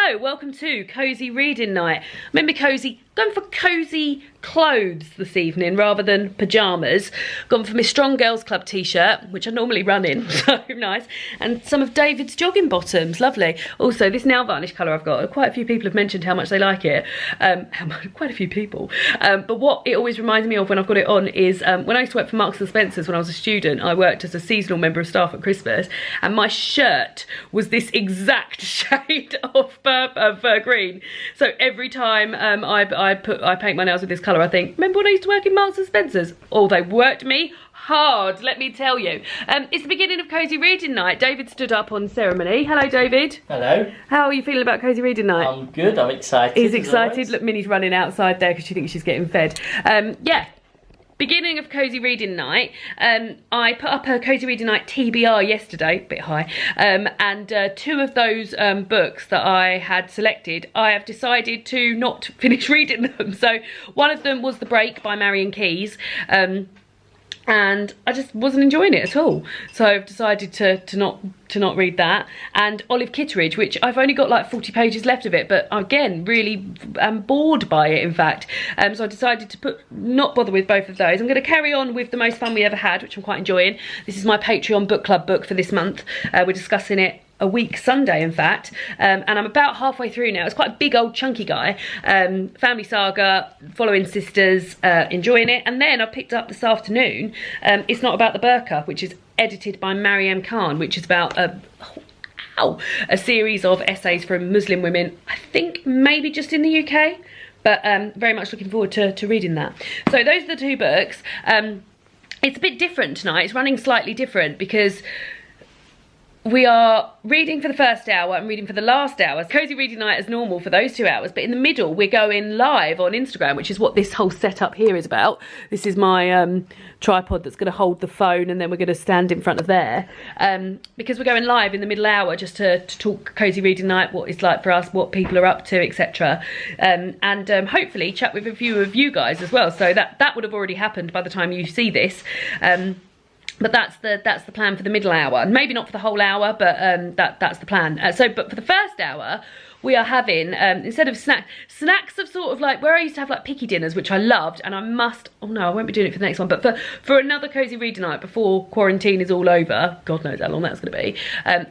Hello, welcome to Cosy Reading Night. Remember Cosy, going for cosy clothes this evening rather than pyjamas. Gone for my Strong Girls Club t-shirt, which I normally run in, so nice. And some of David's jogging bottoms, lovely. Also, this nail varnish colour I've got, quite a few people have mentioned how much they like it. Quite a few people. But what it always reminds me of when I've got it on is when I used to work for Marks and Spencer's when I was a student, I worked as a seasonal member of staff at Christmas, and my shirt was this exact shade of green. So every time I paint my nails with this colour, I think, remember when I used to work in Marks and Spencer's? Oh, they worked me hard, let me tell you. It's the beginning of Cosy Reading Night. David stood up on ceremony. Hello, David. Hello. How are you feeling about Cosy Reading Night? I'm good, I'm excited. He's excited. Look, Minnie's running outside there because she thinks she's getting fed. Yeah. Beginning of Cosy Reading Night. I put up a Cosy Reading Night TBR yesterday, a bit high, and two of those books that I had selected, I have decided to not finish reading them. So one of them was The Break by Marion Keyes, and I just wasn't enjoying it at all. So I've decided to not read that. And Olive Kitteridge, which I've only got like 40 pages left of it, but again, really am bored by it, in fact. So I decided to not bother with both of those. I'm going to carry on with The Most Fun We Ever Had, which I'm quite enjoying. This is my Patreon book club book for this month. We're discussing it a week Sunday, in fact, and I'm about halfway through now. It's quite a big old chunky guy. Family saga, following sisters, enjoying it. And then I picked up this afternoon It's Not About the Burqa, which is edited by Mariam Khan, which is about a series of essays from Muslim women, I think maybe just in the UK, but very much looking forward to reading that. So those are the two books. It's a bit different tonight. It's running slightly different because we are reading for the first hour and reading for the last hour. Cosy Reading Night as normal for those 2 hours, but in the middle we're going live on Instagram, which is what this whole setup here is about. This is my tripod that's going to hold the phone, and then we're going to stand in front of there, because we're going live in the middle hour just to talk Cosy Reading Night, what it's like for us, what people are up to, etc. And hopefully chat with a few of you guys as well. So that would have already happened by the time you see this. But that's the plan for the middle hour. Maybe not for the whole hour, but that's the plan. But for the first hour, we are having, instead of snacks of sort of like, where I used to have like picky dinners, which I loved, and oh no, I won't be doing it for the next one, but for another Cosy Reading Night before quarantine is all over, God knows how long that's going to be,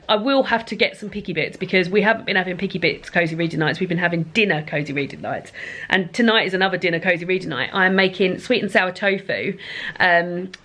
I will have to get some picky bits, because we haven't been having picky bits Cosy Reading Nights, we've been having dinner Cosy Reading Nights, and tonight is another dinner Cosy Reading Night. I'm making sweet and sour tofu, and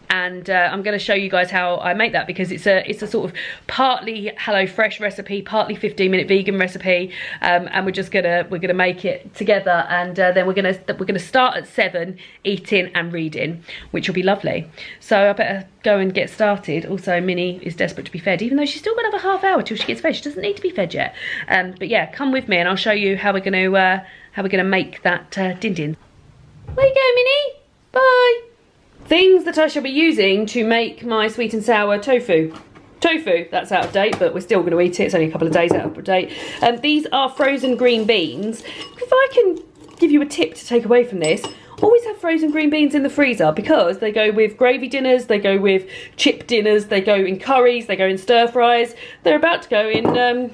I'm going to show you guys how I make that, because it's a sort of partly HelloFresh recipe, partly 15-minute vegan recipe, and we're gonna make it together, and then we're gonna start at 7, eating and reading, which will be lovely. So I better go and get started. Also, Minnie is desperate to be fed, even though she's still got another half hour till she gets fed. She doesn't need to be fed yet. But yeah, come with me and I'll show you how we're gonna make that din din. Where you going, Minnie? Bye. Things that I shall be using to make my sweet and sour tofu. Tofu, that's out of date, but we're still going to eat it. It's only a couple of days out of date. These are frozen green beans. If I can give you a tip to take away from this, always have frozen green beans in the freezer, because they go with gravy dinners, they go with chip dinners, they go in curries, they go in stir fries. They're about to go in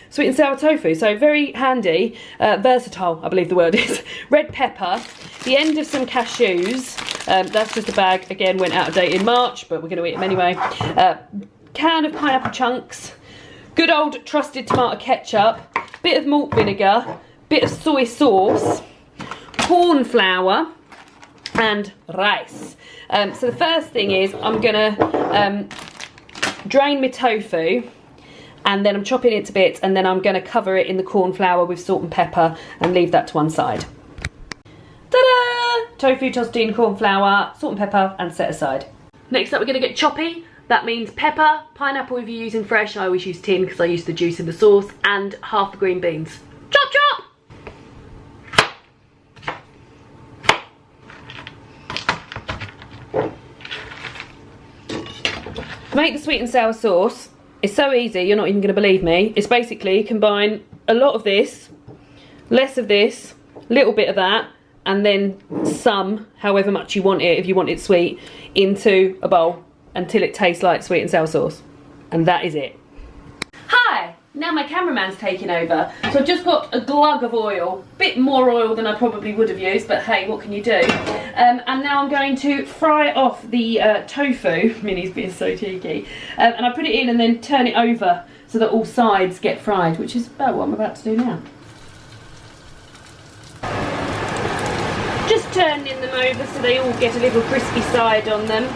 sweet and sour tofu, so very handy, versatile, I believe the word is. Red pepper, the end of some cashews, that's just a bag, again went out of date in March, but we're going to eat them anyway. Can of pineapple chunks, good old trusted tomato ketchup, bit of malt vinegar, bit of soy sauce, corn flour, and rice. So the first thing is I'm gonna drain my tofu, and then I'm chopping it to bits, and then I'm going to cover it in the corn flour with salt and pepper and leave that to one side. Ta-da! Tofu tossed in corn flour, salt and pepper, and set aside. Next up, we're going to get choppy. That means pepper, pineapple if you're using fresh, I always use tin because I use the juice in the sauce, and half the green beans. Chop chop! To make the sweet and sour sauce, it's so easy, you're not even going to believe me. It's basically combine a lot of this, less of this, little bit of that, and then some, however much you want it, if you want it sweet, into a bowl until it tastes like sweet and sour sauce. And that is it. Hi, Now my cameraman's taking over. So I've just got a glug of oil, bit more oil than I probably would have used, but hey, what can you do? And now I'm going to fry off the tofu. Minnie's being so cheeky. And I put it in and then turn it over so that all sides get fried, which is about what I'm about to do now. Just turning them over so they all get a little crispy side on them.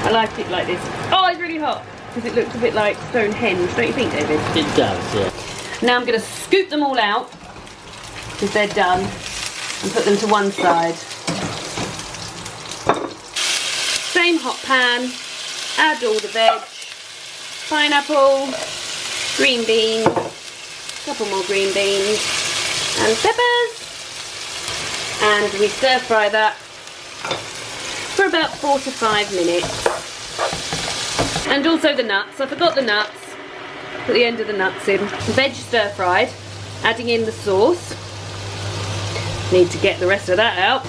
I like it like this. Oh, it's really hot. Because it looks a bit like Stonehenge, don't you think, David? It does, yeah. Now I'm going to scoop them all out, because they're done, and put them to one side. Same hot pan, add all the veg, pineapple, green beans, a couple more green beans, and peppers. And we stir fry that for about 4 to 5 minutes. And also the nuts. I forgot the nuts. Put the end of the nuts in. Veg stir fried. Adding in the sauce. Need to get the rest of that out.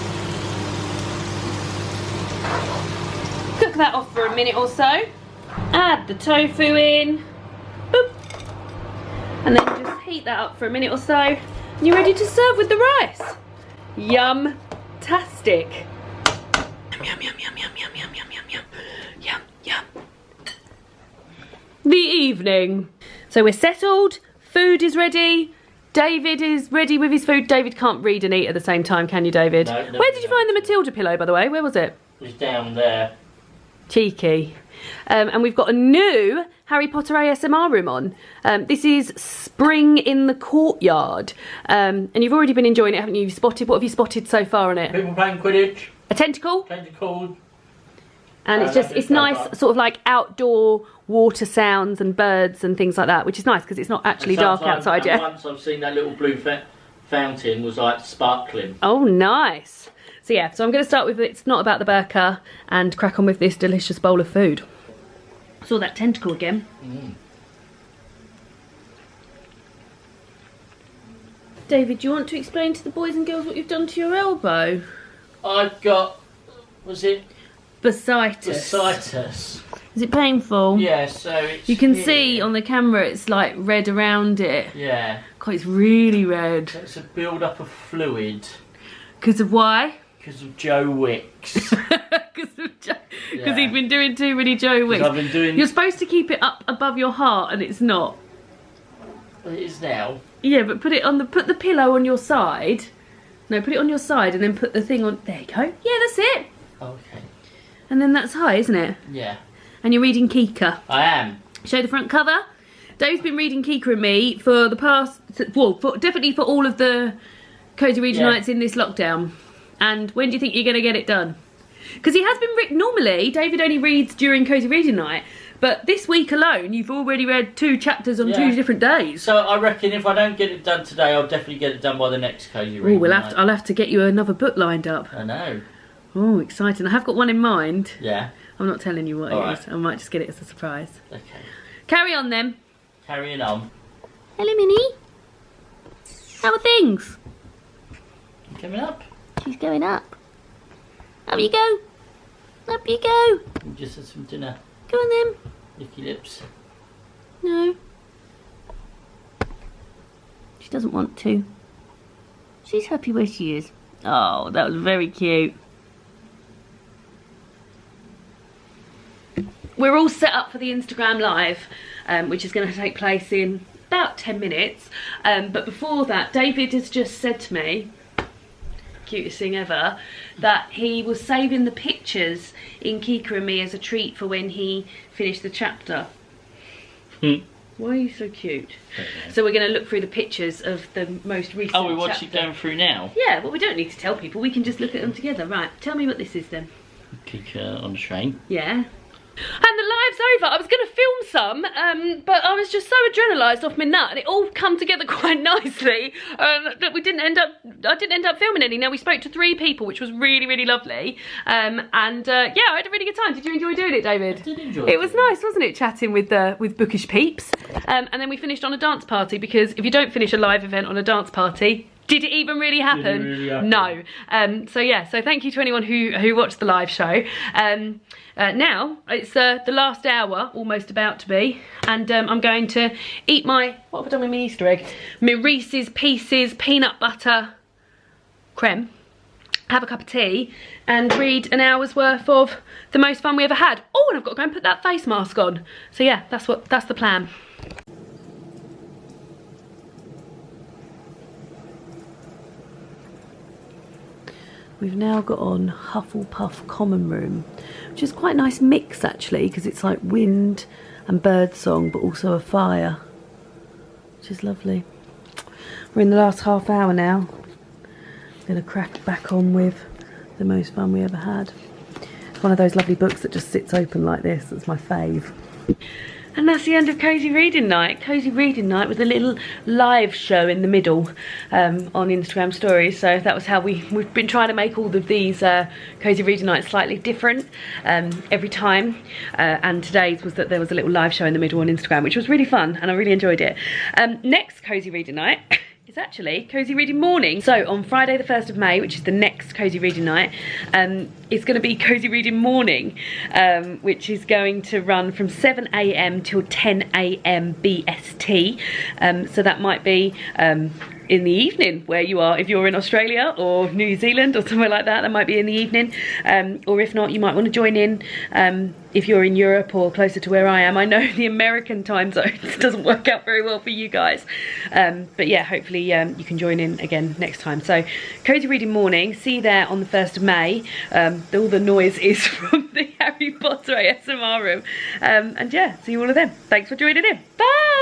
Cook that off for a minute or so. Add the tofu in. Boop. And then just heat that up for a minute or so. And you're ready to serve with the rice. Yum-tastic. Yum, yum, yum, yum, yum, yum, yum, yum, yum. Yum, yum. The evening. So we're settled, food is ready, David is ready with his food. David can't read and eat at the same time, can you, David? No, where did you find the Matilda pillow, by the way? Where was it? It was down there. Cheeky. And we've got a new Harry Potter ASMR room on. This is Spring in the Courtyard. And you've already been enjoying it, haven't you? What have you spotted so far on it? People playing Quidditch. A tentacle. Tentacle. And it's nice, sort of like outdoor water sounds and birds and things like that, which is nice because it's not actually dark outside yet. Once I've seen that little blue fountain was like sparkling. Oh, nice. So yeah, so I'm going to start with It's Not About the Burqa and crack on with this delicious bowl of food. I saw that tentacle again. David, do you want to explain to the boys and girls what you've done to your elbow? I've got, was it? Bursitis. Bursitis. Is it painful? Yeah, so it's You can see on the camera it's like red around it. Yeah. God, it's really red. So it's a build-up of fluid. Because of why? Because of Joe Wicks. Because he's been doing too many Joe Wicks. I've been doing... You're supposed to keep it up above your heart and it's not. It is now. Yeah, but put the pillow on your side. No, put it on your side and then put the thing on. There you go. Yeah, that's it. Okay. And then that's high, isn't it? Yeah. And you're reading Kika. I am. Show the front cover. Dave's been reading Kika and Me for the past, well, definitely for all of the Cosy Reading Nights in this lockdown. And when do you think you're going to get it done? Because he has been normally, David only reads during Cosy Reading Night, but this week alone, you've already read 2 chapters on 2 different days. So I reckon if I don't get it done today, I'll definitely get it done by the next Cosy Reading Night. I'll have to get you another book lined up. I know. Oh, exciting. I have got one in mind. Yeah. I'm not telling you what it is. I might just get it as a surprise. Okay. Carry on then. Carrying on. Hello, Minnie. How are things? Coming up. She's going up. Up you go. Up you go. We just had some dinner. Go on then. Licky lips. No. She doesn't want to. She's happy where she is. Oh, that was very cute. We're all set up for the Instagram Live, which is going to take place in about 10 minutes. But before that, David has just said to me, cutest thing ever, that he was saving the pictures in Kika and Me as a treat for when he finished the chapter. Why are you so cute? So we're going to look through the pictures of the most recent Oh, we're watching going through now? Yeah, well, we don't need to tell people. We can just look at them together. Right, tell me what this is then. Kika on the train. Yeah. And the live's over. I was going to film some, but I was just so adrenalised off my nut, and it all come together quite nicely that I didn't end up filming any. Now, we spoke to 3 people, which was really, really lovely. Yeah, I had a really good time. Did you enjoy doing it, David? I did enjoy it. It was nice, wasn't it, chatting with bookish peeps. And then we finished on a dance party, because if you don't finish a live event on a dance party, Did it even really happen? Did it really happen? No. So yeah, so thank you to anyone who watched the live show. Now it's the last hour, almost about to be, and I'm going to eat my, what have I done with my Easter egg? My Reese's Pieces peanut butter creme, have a cup of tea, and read an hour's worth of The Most Fun We Ever Had. Oh, and I've got to go and put that face mask on. So yeah, that's the plan. We've now got on Hufflepuff Common Room, which is quite a nice mix actually, because it's like wind and bird song, but also a fire, which is lovely. We're in the last half hour now. I'm going to crack back on with The Most Fun We Ever Had. It's one of those lovely books that just sits open like this. That's my fave. And that's the end of Cosy Reading Night. Cosy Reading Night with a little live show in the middle on Instagram stories. So that was how we've been trying to make all of these Cosy Reading Nights slightly different every time. And today's was that there was a little live show in the middle on Instagram, which was really fun and I really enjoyed it. Next Cosy Reading Night is actually Cosy Reading Morning. So on Friday the 1st of May, which is the next Cosy Reading Night, it's going to be Cosy Reading Morning, which is going to run from 7 AM till 10 AM BST. So that might be in the evening where you are. If you're in Australia or New Zealand or somewhere like that, that might be in the evening. Or if not, you might want to join in if you're in Europe or closer to where I am. I know the American time zones doesn't work out very well for you guys. But yeah, hopefully you can join in again next time. So Cosy Reading Morning, see you there on the 1st of May. All the noise is from the Harry Potter ASMR room. And yeah, see you all of them. Thanks for joining in. Bye!